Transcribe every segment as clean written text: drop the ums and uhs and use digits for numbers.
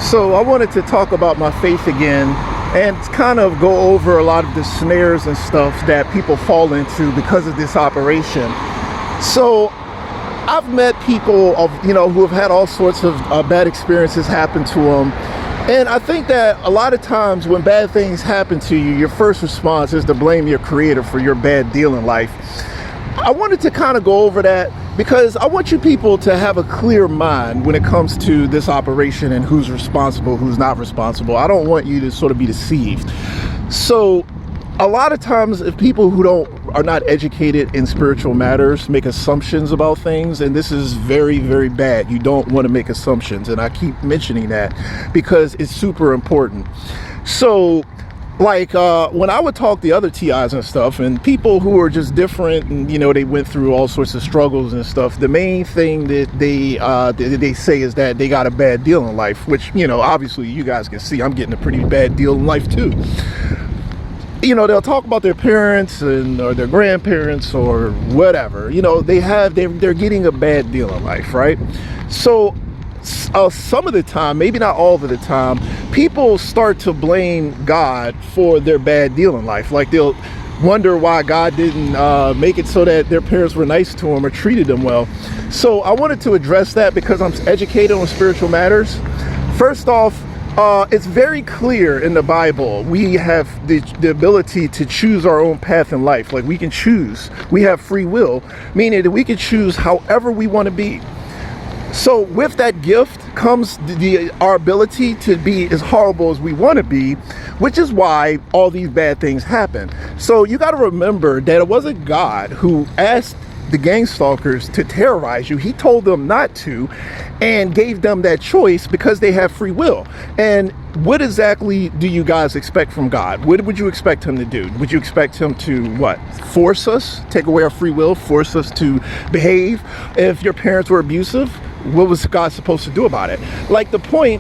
So I wanted to talk about my faith again and kind of go over a lot of the snares and stuff that people fall into because of this operation. So I've met people who have had all sorts of bad experiences happen to them. And I think that a lot of times when bad things happen to you, your first response is to blame your creator for your bad deal in life. I wanted to kind of go over that because I want you people to have a clear mind when it comes to this operation and who's responsible, who's not responsible. I don't want you to sort of be deceived. So a lot of times if people who are not educated in spiritual matters make assumptions about things, and this is very, very bad. You don't want to make assumptions. And I keep mentioning that because it's super important. So like when I would talk to other TIs and stuff and people who are just different and, they went through all sorts of struggles and stuff, the main thing that they say is that they got a bad deal in life, which, obviously you guys can see I'm getting a pretty bad deal in life too. They'll talk about their parents or their grandparents or whatever, they're getting a bad deal in life, right? So some of the time, maybe not all of the time, people start to blame God for their bad deal in life. Like they'll wonder why God didn't make it so that their parents were nice to them or treated them well. So I wanted to address that because I'm educated on spiritual matters. First off, it's very clear in the Bible, we have the ability to choose our own path in life. Like we can choose, we have free will, meaning that we can choose however we want to be. So with that gift comes our ability to be as horrible as we want to be, which is why all these bad things happen. So you got to remember that it wasn't God who asked the gang stalkers to terrorize you. He told them not to and gave them that choice because they have free will. And what exactly do you guys expect from God? What would you expect him to do? Would you expect him to what? Force us, take away our free will, force us to behave? If your parents were abusive, what was God supposed to do about it? Like the point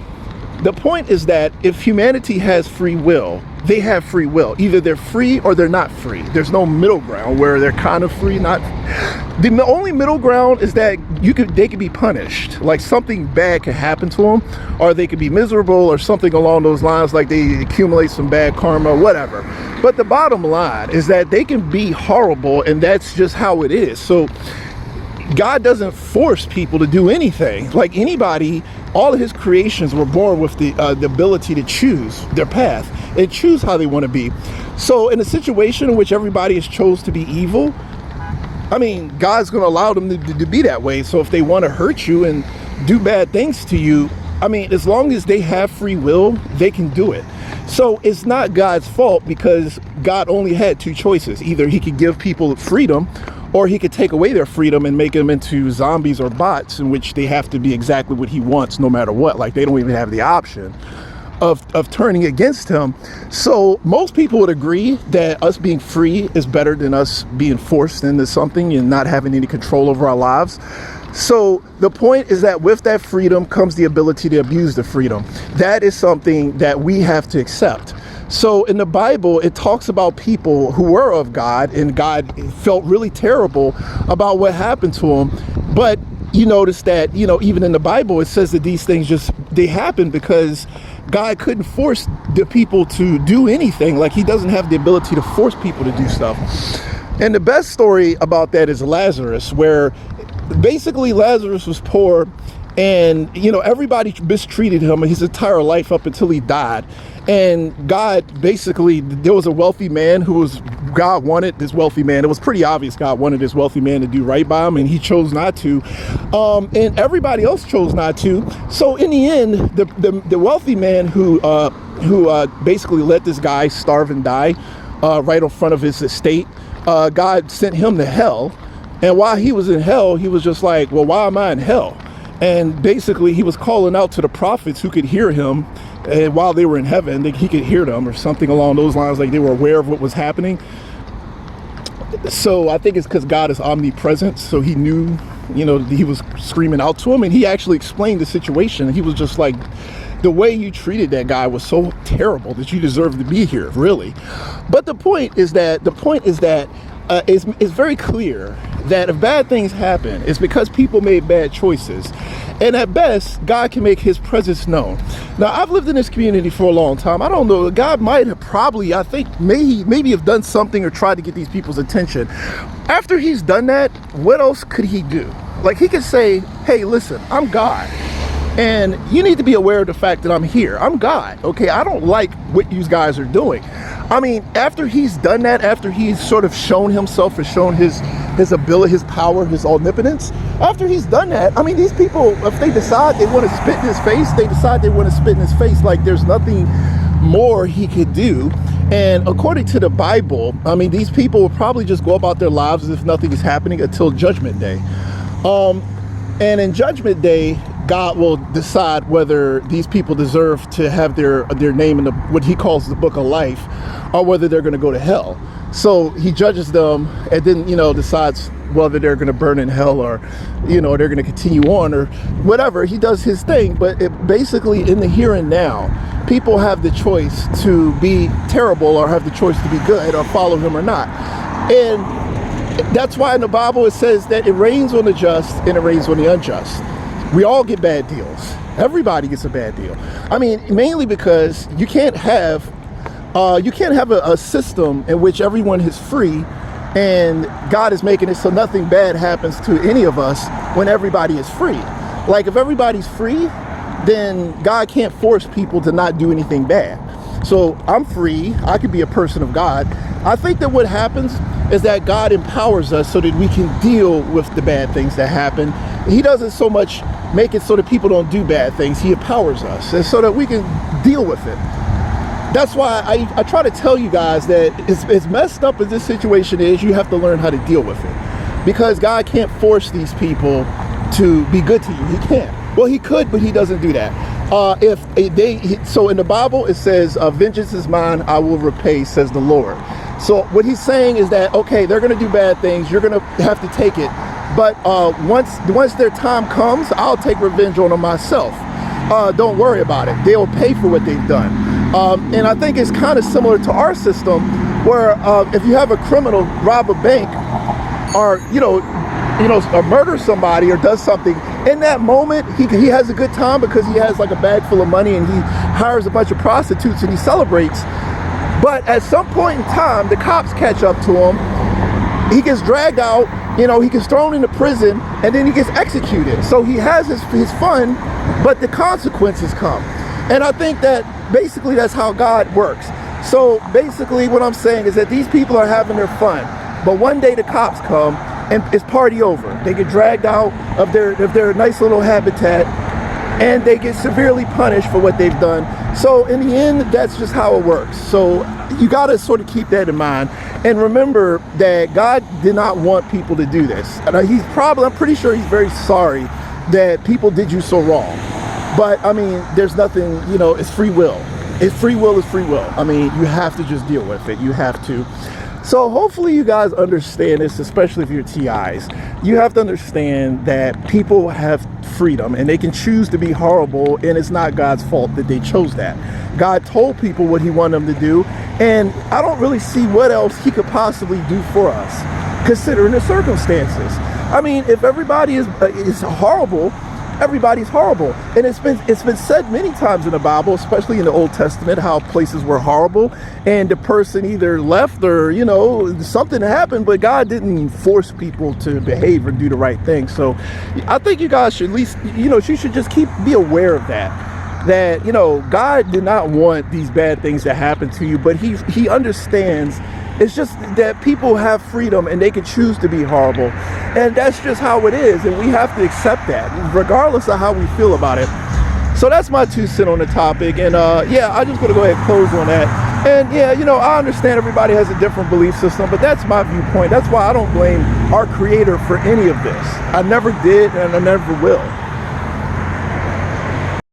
is that if humanity has free will, they have free will. Either they're free or they're not free. There's no middle ground where they're kind of free, not. The only middle ground is that they could be punished. Like something bad could happen to them, or they could be miserable or something along those lines, like they accumulate some bad karma, whatever. But the bottom line is that they can be horrible, and that's just how it is. So God doesn't force people to do anything. Like anybody, all of his creations were born with the ability to choose their path and choose how they want to be. So in a situation in which everybody has chose to be evil, I mean, God's going to allow them to be that way. So if they want to hurt you and do bad things to you, I mean, as long as they have free will, they can do it. So it's not God's fault because God only had two choices. Either he could give people freedom or he could take away their freedom and make them into zombies or bots in which they have to be exactly what he wants no matter what. Like they don't even have the option of turning against him. So most people would agree that us being free is better than us being forced into something and not having any control over our lives. So the point is that with that freedom comes the ability to abuse the freedom. That is something that we have to accept. So in the Bible, it talks about people who were of God and God felt really terrible about what happened to them. But you notice that, even in the Bible, it says that these things they happen because God couldn't force the people to do anything. Like he doesn't have the ability to force people to do stuff. And the best story about that is Lazarus, where basically Lazarus was poor and, everybody mistreated him his entire life up until he died. And God basically, there was a wealthy man God wanted this wealthy man. It was pretty obvious God wanted this wealthy man to do right by him, and he chose not to. And everybody else chose not to. So in the end, the wealthy man who basically let this guy starve and die right in front of his estate, God sent him to hell. And while he was in hell, he was just like, well, why am I in hell? And basically he was calling out to the prophets who could hear him. And while they were in heaven, he could hear them or something along those lines, like they were aware of what was happening. So I think it's because God is omnipresent. So he knew, he was screaming out to him, and he actually explained the situation. He was just like, the way you treated that guy was so terrible that you deserve to be here, really. But the point is that it's very clear that if bad things happen, it's because people made bad choices. And at best, God can make his presence known. Now, I've lived in this community for a long time. I don't know. God might have probably, I think, maybe have done something or tried to get these people's attention. After he's done that, what else could he do? Like, he could say, hey, listen, I'm God. And you need to be aware of the fact that I'm here. I'm God. Okay, I don't like what you guys are doing. I mean, after he's done that, after he's sort of shown himself or shown his ability, his power, his omnipotence, after he's done that, I mean, these people, if they decide they want to spit in his face, they decide they want to spit in his face. Like, there's nothing more he could do. And according to the Bible, I mean, these people will probably just go about their lives as if nothing is happening until Judgment Day. And in Judgment Day, God will decide whether these people deserve to have their name in what he calls the book of life, or whether they're going to go to hell. So he judges them and then, decides whether they're going to burn in hell or, they're going to continue on or whatever. He does his thing. But basically in the here and now, people have the choice to be terrible or have the choice to be good or follow him or not. And that's why in the Bible it says that it rains on the just and it rains on the unjust. We all get bad deals. Everybody gets a bad deal. I mean, mainly because you can't have a system in which everyone is free and God is making it so nothing bad happens to any of us when everybody is free. Like, if everybody's free, then God can't force people to not do anything bad. So I'm free. I could be a person of God. I think that what happens is that God empowers us so that we can deal with the bad things that happen. He doesn't so much make it so that people don't do bad things. He empowers us and so that we can deal with it. That's why I try to tell you guys that as messed up as this situation is, you have to learn how to deal with it. Because God can't force these people to be good to you. He can't. Well, he could, but he doesn't do that. So in the Bible, it says, vengeance is mine, I will repay, says the Lord. So what he's saying is that, okay, they're going to do bad things. You're going to have to take it. But once their time comes, I'll take revenge on them myself. Don't worry about it. They'll pay for what they've done. And I think it's kind of similar to our system where if you have a criminal rob a bank or, or murder somebody or does something, in that moment, he has a good time because he has like a bag full of money and he hires a bunch of prostitutes and he celebrates. But at some point in time, the cops catch up to him. He gets dragged out, he gets thrown into prison, and then he gets executed. So he has his fun, but the consequences come. And I think that basically that's how God works. So basically what I'm saying is that these people are having their fun, but one day the cops come and it's party over. They get dragged out of their nice little habitat and they get severely punished for what they've done. So in the end, that's just how it works. So you got to sort of keep that in mind and remember that God did not want people to do this. And I'm pretty sure he's very sorry that people did you so wrong. But I mean, there's nothing, it's free will. Free will is free will. I mean, you have to just deal with it. You have to. So hopefully you guys understand this, especially if you're TIs. You have to understand that people have freedom and they can choose to be horrible, and it's not God's fault that they chose that. God told people what he wanted them to do, and I don't really see what else he could possibly do for us, considering the circumstances. I mean, if everybody is horrible, everybody's horrible. And it's been said many times in the Bible, especially in the Old Testament, how places were horrible and the person either left or, something happened, but God didn't force people to behave or do the right thing. So I think you guys should at least, you should just be aware of that, God did not want these bad things to happen to you, but he understands. It's just that people have freedom and they can choose to be horrible. And that's just how it is. And we have to accept that, regardless of how we feel about it. So that's my 2 cents on the topic. And I just want to go ahead and close on that. And I understand everybody has a different belief system, but that's my viewpoint. That's why I don't blame our creator for any of this. I never did and I never will.